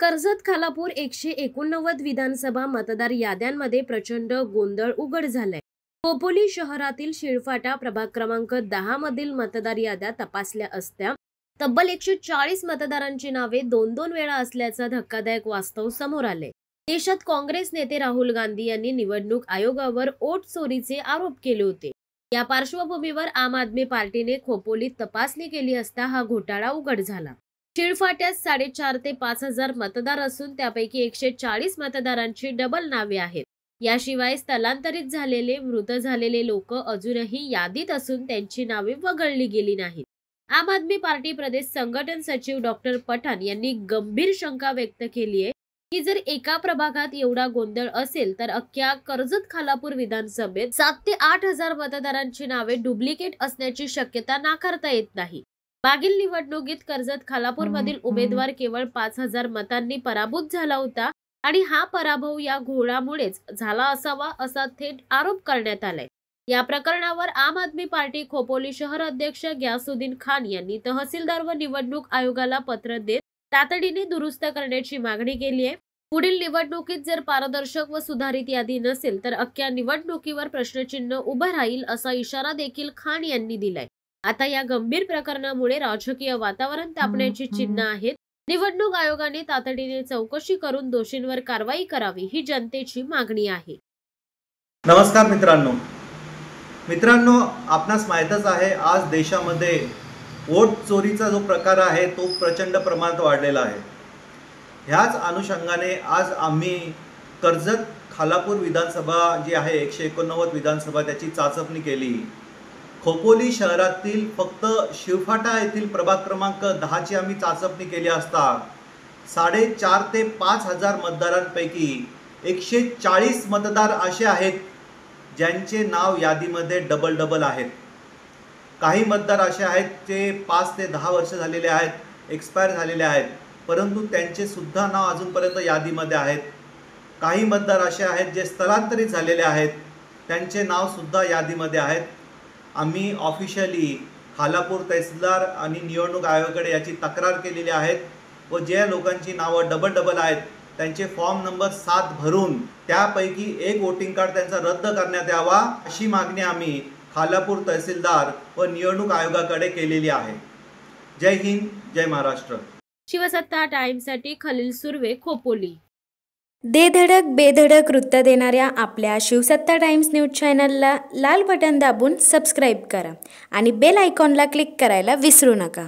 कर्जत खालापूर 189 विधानसभा मतदार याद्यांमध्ये प्रचंड गोंधळ उघड झालाय। खोपोली शहरातील शिळफाटा प्रभाग क्रमांक 10 मधील मतदार याद्या तपासल्या असत्या तब्बल 140 मतदारांची नावे 2-2 वेळा असल्याचा धक्कादायक वास्तव समोर आले। देशात काँग्रेस नेते राहुल गांधी यांनी निवडणूक आयोगावर वोट चोरीचे आरोप केले होते। या पार्श्वभूमीवर आम आदमी पार्टीने खोपोलीत तपासणी केली असता हा घोटाळा उघड झाला। शिळफाट्यात 4.5 ते 5 हजार मतदार असून त्यापैकी 140 मतदारांची डबल नावे आहेत। याशिवाय स्थलांतरित झालेले मृत झालेले लोक अजूनही यादीत असून त्यांची नावे वगळली गेली नाहीत। आम आदमी पार्टी प्रदेश संघटन सचिव डॉक्टर पठाण यांनी गंभीर शंका व्यक्त केली आहे की जर एका प्रभागात एवढा गोंधळ असेल तर अख्ख्या कर्जत खालापूर विधानसभेत 7 ते 8 हजार मतदारांची नावे डुप्लिकेट असण्याची शक्यता नाकारता येत नाही। मागील निवडणुकीत कर्जत खालापूर मधील उमेदवार केवळ 5000 मतांनी पराभूत झाला होता आणि हा पराभव या घोळामुळेच झाला असावा असा थेट आरोप करण्यात आलाय। या प्रकरणावर आम आदमी पार्टी खोपोली शहर अध्यक्ष ग्यासुद्दीन खान यांनी तहसीलदार व निवडणूक आयोगाला पत्र देत तातडीने दुरुस्त करण्याची मागणी केली आहे। पुढील निवडणुकीत जर पारदर्शक व सुधारित यादी नसेल तर अख्ख्या निवडणुकीवर प्रश्नचिन्ह उभं राहील असा इशारा देखील खान यांनी दिलाय। आता या गंभीर प्रकरणामुळे राजकीय वातावरण तापण्याची चिन्ह आहेत। निवडणूक आयोगाने तातडीने चौकशी करून दोषींवर कारवाई करावी ही जनतेची मागणी आहे। नमस्कार मित्रांनो, आपणास माहीतच आहे आज देशामध्ये वोट चोरीचा जो प्रकार आहे तो प्रचंड प्रमाणात वाढलेला आहे। ह्याच अनुषंगाने आज आम्ही कर्जत खालापूर विधानसभा जी आहे 189 विधानसभा त्याची चाचपणी केली। खोपोली शहरातील फक्त शिळफाटा येथील प्रभाग क्रमांक 10 ची आम्ही चाचपणी केली असता 4.5 ते 5 हजार मतदारांपैकी 140 मतदार असे आहेत ज्यांचे नाव यादीमध्ये डबल आहेत। काही मतदार असे आहेत जे 5 ते 10 वर्ष झालेले आहेत, एक्सपायर झालेले आहेत, परंतु त्यांचे सुद्धा नाव अजूनपर्यंत यादीमध्ये आहेत। काही मतदार असे आहेत जे स्थलांतरित झालेले आहेत, त्यांचे नाव सुद्धा यादीमध्ये आहेत। आम्ही ऑफिशियली खालापूर तहसीलदार आणि निवडणूक आयोगाकडे याची तक्रार केलेली आहे व ज्या लोकांची नावं डबल आहेत त्यांचे फॉर्म नंबर 7 भरून त्यापैकी एक वोटिंग कार्ड त्यांचा रद्द करण्यात यावा अशी मागणी आम्ही खालापूर तहसीलदार व निवडणूक आयोगाकडे केलेली आहे। जय हिंद, जय महाराष्ट्र। शिवसत्ता टाइम्ससाठी खलील सुर्वे, खोपोली। दे धडक बेधडक वृत्त देणाऱ्या आपल्या शिवसत्ता टाइम्स न्यूज चॅनलला लाल बटन दाबून सबस्क्राईब करा आणि बेल आयकॉनला क्लिक करायला विसरू नका।